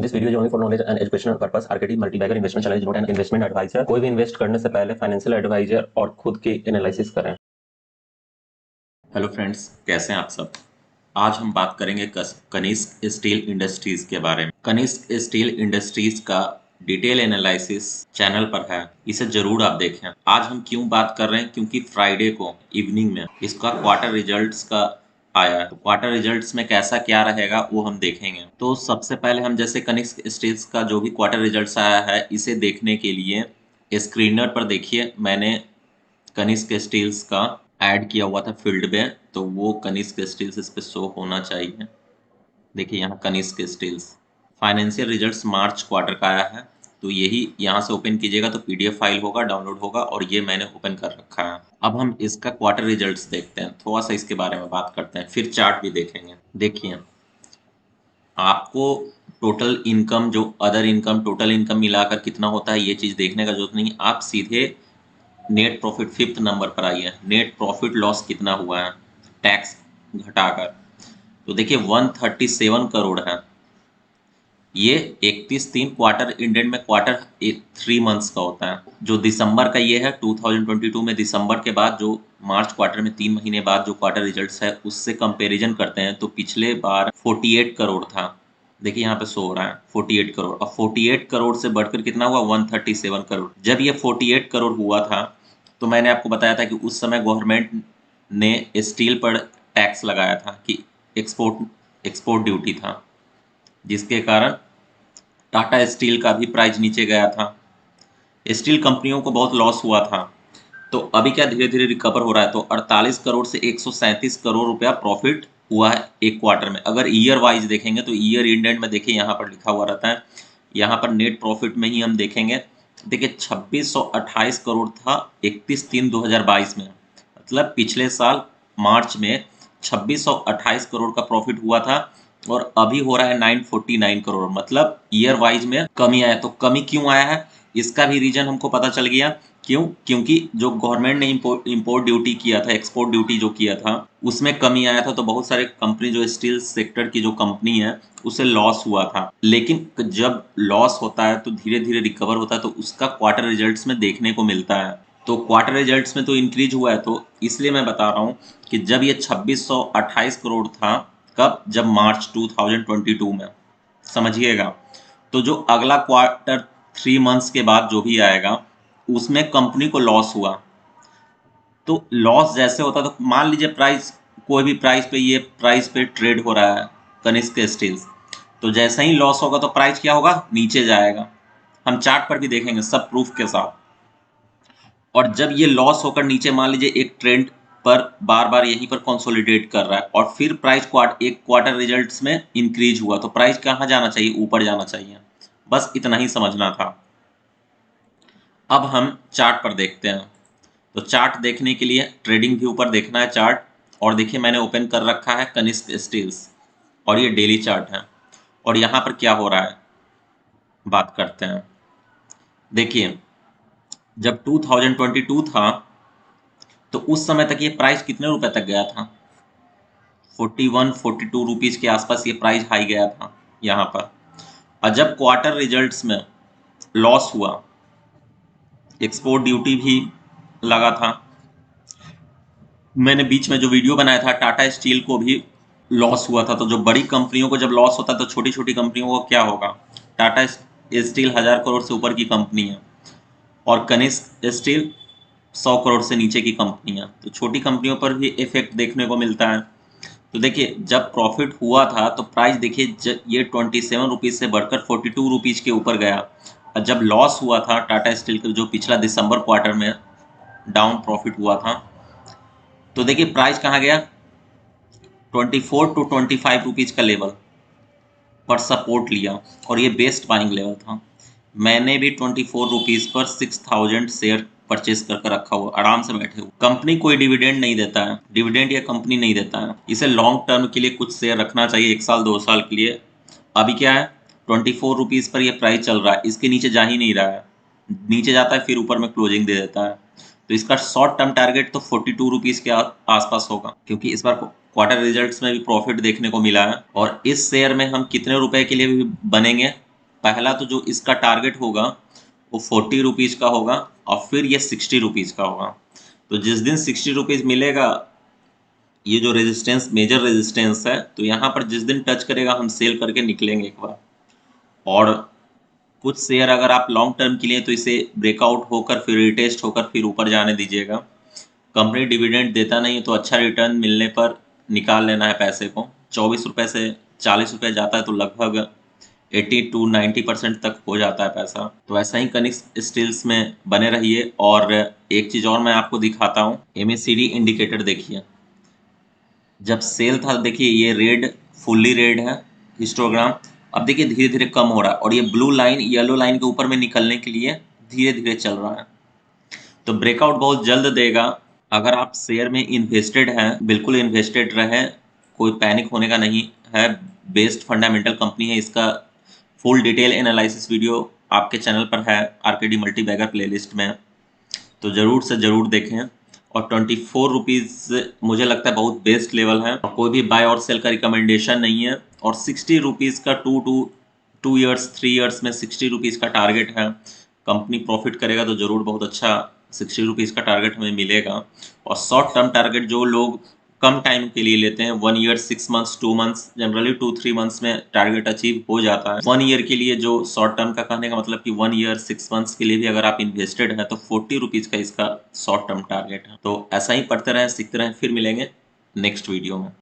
This video is only for knowledge and educational purpose. RKT Multibagger Investment Channel is not an investment advisor. कोई भी invest करने से पहले financial adviser और खुद की एनालिसिस करें। हेलो फ्रेंड्स, कैसे हैं आप सब। आज हम बात करेंगे कनिष्क स्टील इंडस्ट्रीज के बारे में। कनिष्क स्टील इंडस्ट्रीज का डिटेल एनालिसिस चैनल पर है, इसे जरूर आप देखें। आज हम क्यों बात कर रहे हैं, क्योंकि फ्राइडे को इवनिंग में इसका क्वार्टर रिजल्ट्स का आया है। तो क्वार्टर रिजल्ट्स में कैसा क्या रहेगा वो हम देखेंगे। तो सबसे पहले हम जैसे कनिष्क स्टील्स का जो भी क्वार्टर रिजल्ट्स आया है, इसे देखने के लिए स्क्रीनर पर देखिए, मैंने कनिष्क स्टील्स का ऐड किया हुआ था फील्ड में, तो वो कनिष्क स्टील्स इस पे शो होना चाहिए। देखिए यहाँ Kanishk steels financial results March quarter का आया है, तो यही यहाँ से ओपन कीजिएगा तो पीडीएफ फाइल होगा, डाउनलोड होगा, और ये मैंने ओपन कर रखा है। अब हम इसका क्वार्टर रिजल्ट्स देखते हैं, थोड़ा सा इसके बारे में बात करते हैं, फिर चार्ट भी देखेंगे। देखिए आपको टोटल इनकम, जो अदर इनकम, टोटल इनकम मिलाकर कितना होता है, ये चीज देखने का जरूरत नहीं। आप सीधे नेट प्रॉफिट 5th नंबर पर आइए। नेट प्रॉफिट लॉस कितना हुआ है टैक्स घटाकर, तो देखिए 137 करोड़ है। ये 31/3 क्वार्टर इंडेड में क्वार्टर 3 मंथ्स का होता है। जो दिसंबर का ये है 2022 में, दिसंबर के बाद जो मार्च क्वार्टर में 3 महीने बाद जो क्वार्टर रिजल्ट्स है, उससे कंपैरिजन करते हैं तो पिछले बार 48 करोड़ था। देखिए यहाँ पे शो हो रहा है 48 करोड़। अब 48 करोड़ से बढ़कर कितना हुआ, 137 करोड़। जब ये 48 करोड़ हुआ था तो मैंने आपको बताया था कि उस समय गवर्नमेंट ने स्टील पर टैक्स लगाया था, कि एक्सपोर्ट ड्यूटी था, जिसके कारण टाटा स्टील का भी प्राइस नीचे गया था। स्टील कंपनियों को बहुत लॉस हुआ था। तो अभी क्या धीरे धीरे रिकवर हो रहा है, तो 48 करोड़ से 137 करोड़ रुपया प्रॉफिट हुआ है एक क्वार्टर में। अगर ईयर वाइज देखेंगे तो ईयर इंडेड में देखिए यहाँ पर लिखा हुआ रहता है, यहाँ पर नेट प्रॉफिट में ही हम देखेंगे। देखिए 2628 करोड़ था 31/3/2022 में, मतलब पिछले साल मार्च में 2628 करोड़ का प्रॉफिट हुआ था, और अभी हो रहा है 949 करोड़, मतलब ईयर वाइज में कमी आया। तो कमी क्यों आया है, इसका भी रीजन हमको पता चल गया। क्यों? क्योंकि जो गवर्नमेंट ने इंपोर्ट ड्यूटी किया था, एक्सपोर्ट ड्यूटी जो किया था, उसमें कमी आया था। तो बहुत सारे कंपनी, जो स्टील सेक्टर की जो कंपनी है, उसे लॉस हुआ था। लेकिन जब लॉस होता है तो धीरे धीरे रिकवर होता है, तो उसका क्वार्टर रिजल्ट्स में देखने को मिलता है। तो क्वार्टर रिजल्ट्स में तो इंक्रीज हुआ है, तो इसलिए मैं बता रहा हूँ कि जब ये 2628 करोड़ था, कब? जब मार्च 2022 में, समझिएगा। तो जो अगला क्वार्टर 3 मंथ्स के बाद जो भी आएगा, उसमें कंपनी को लॉस हुआ। तो लॉस जैसे होता, तो मान लीजिए प्राइस, कोई भी प्राइस पे, ये प्राइस पे ट्रेड हो रहा है कनिष्क स्टील्स, तो जैसे ही लॉस होगा तो प्राइस क्या होगा, नीचे जाएगा। हम चार्ट पर भी देखेंगे सब प्रूफ के साथ। और जब ये लॉस होकर नीचे, मान लीजिए एक ट्रेंड पर बार बार यहीं पर कंसोलिडेट कर रहा है, और फिर प्राइस एक क्वार्टर रिजल्ट्स में इंक्रीज हुआ, तो प्राइस कहाँ जाना चाहिए, ऊपर जाना चाहिए। बस इतना ही समझना था। अब हम चार्ट पर देखते हैं। तो चार्ट देखने के लिए ट्रेडिंग व्यू पर देखना है चार्ट, और देखिए मैंने ओपन कर रखा है कनिष्क स्टील्स, और ये डेली चार्ट है। और यहाँ पर क्या हो रहा है बात करते हैं। देखिए जब 2022 था तो उस समय तक ये प्राइस कितने रुपए तक गया था, 41-42 रुपीज के आसपास ये प्राइस हाई गया था यहाँ पर। और जब क्वार्टर रिजल्ट्स में लॉस हुआ, एक्सपोर्ट ड्यूटी भी लगा था, मैंने बीच में जो वीडियो बनाया था, टाटा स्टील को भी लॉस हुआ था। तो जो बड़ी कंपनियों को जब लॉस होता है, तो छोटी छोटी कंपनियों को क्या होगा। टाटा स्टील 1000 करोड़ से ऊपर की कंपनी है, और कनिष्क स्टील 100 करोड़ से नीचे की कंपनी है, तो छोटी कंपनियों पर भी इफेक्ट देखने को मिलता है। तो देखिए जब प्रॉफिट हुआ था तो प्राइस देखिए ये 27 रुपीज से बढ़कर 42 रुपीज के ऊपर गया। और जब लॉस हुआ था टाटा स्टील का, जो पिछला दिसंबर क्वार्टर में डाउन प्रॉफिट हुआ था, तो देखिए प्राइस कहाँ गया, 24 to 25 का लेवल पर सपोर्ट लिया, और ये बेस्ट बाइंग लेवल था। मैंने भी 24 रुपीज पर 6000 शेयर परचेस करके रखा हुआ, आराम से बैठे हुए। कंपनी कोई डिविडेंड नहीं देता है, डिविडेंड या कंपनी नहीं देता है, इसे लॉन्ग टर्म के लिए कुछ शेयर रखना चाहिए, 1 साल 2 साल के लिए। अभी क्या है, 24 रुपीज पर ये प्राइस चल रहा है, इसके नीचे जा ही नहीं रहा है, नीचे जाता है फिर ऊपर में क्लोजिंग दे देता है। तो इसका शॉर्ट टर्म टारगेट तो 42 रुपीज के आसपास होगा, क्योंकि इस बार क्वार्टर रिजल्ट्स में भी प्रॉफिट देखने को मिला है। और इस शेयर में हम कितने रुपए के लिए भी बनेंगे, पहला तो जो इसका टारगेट होगा वो 40 रुपीज़ का होगा और फिर ये 60 रुपीज़ का होगा। तो जिस दिन 60 रुपीज़ मिलेगा, ये जो रेजिस्टेंस मेजर रेजिस्टेंस है, तो यहाँ पर जिस दिन टच करेगा हम सेल करके निकलेंगे एक बार। और कुछ शेयर अगर आप लॉन्ग टर्म के लिए तो इसे ब्रेकआउट होकर फिर रिटेस्ट होकर फिर ऊपर जाने दीजिएगा। कंपनी डिविडेंड देता नहीं है तो अच्छा रिटर्न मिलने पर निकाल लेना है पैसे को। 24 रुपये से 40 रुपये जाता है तो लगभग 80 to 90% तक हो जाता है पैसा। तो ऐसा ही कनिष्क स्टील्स में बने रहिए। और एक चीज़ और मैं आपको दिखाता हूँ, MACD इंडिकेटर देखिए। जब सेल था देखिए ये रेड, फुल्ली रेड है हिस्टोग्राम। अब देखिए धीरे धीरे कम हो रहा है और ये ब्लू लाइन येलो लाइन के ऊपर में निकलने के लिए धीरे धीरे चल रहा है। तो ब्रेकआउट बहुत जल्द देगा। अगर आप शेयर में इन्वेस्टेड हैं, बिल्कुल इन्वेस्टेड रहें, कोई पैनिक होने का नहीं है। बेस्ड फंडामेंटल कंपनी है। इसका फुल डिटेल एनालिसिस वीडियो आपके चैनल पर है, आरकेडी मल्टीबैगर प्लेलिस्ट में, तो ज़रूर से ज़रूर देखें। और 24 रुपीज़ मुझे लगता है बहुत बेस्ट लेवल है और कोई भी बाय और सेल का रिकमेंडेशन नहीं है। और 60 रुपीज़ का 2 ईयर्स 3 ईयर्स में 60 रुपीज़ का टारगेट है। कंपनी प्रॉफिट करेगा तो ज़रूर बहुत अच्छा 60 रुपीज़ का टारगेट हमें मिलेगा। और शॉर्ट टर्म टारगेट जो लोग कम टाइम के लिए लेते हैं, 1 year 6 months 2 months, generally 2-3 months में टारगेट अचीव हो जाता है। 1 ईयर के लिए जो शॉर्ट टर्म का कहने का मतलब कि 1 ईयर 6 मंथ्स के लिए भी अगर आप इन्वेस्टेड हैं तो 40 रुपीज़ का इसका शॉर्ट टर्म टारगेट है। तो ऐसा ही पढ़ते रहें, सीखते रहें, फिर मिलेंगे नेक्स्ट वीडियो में।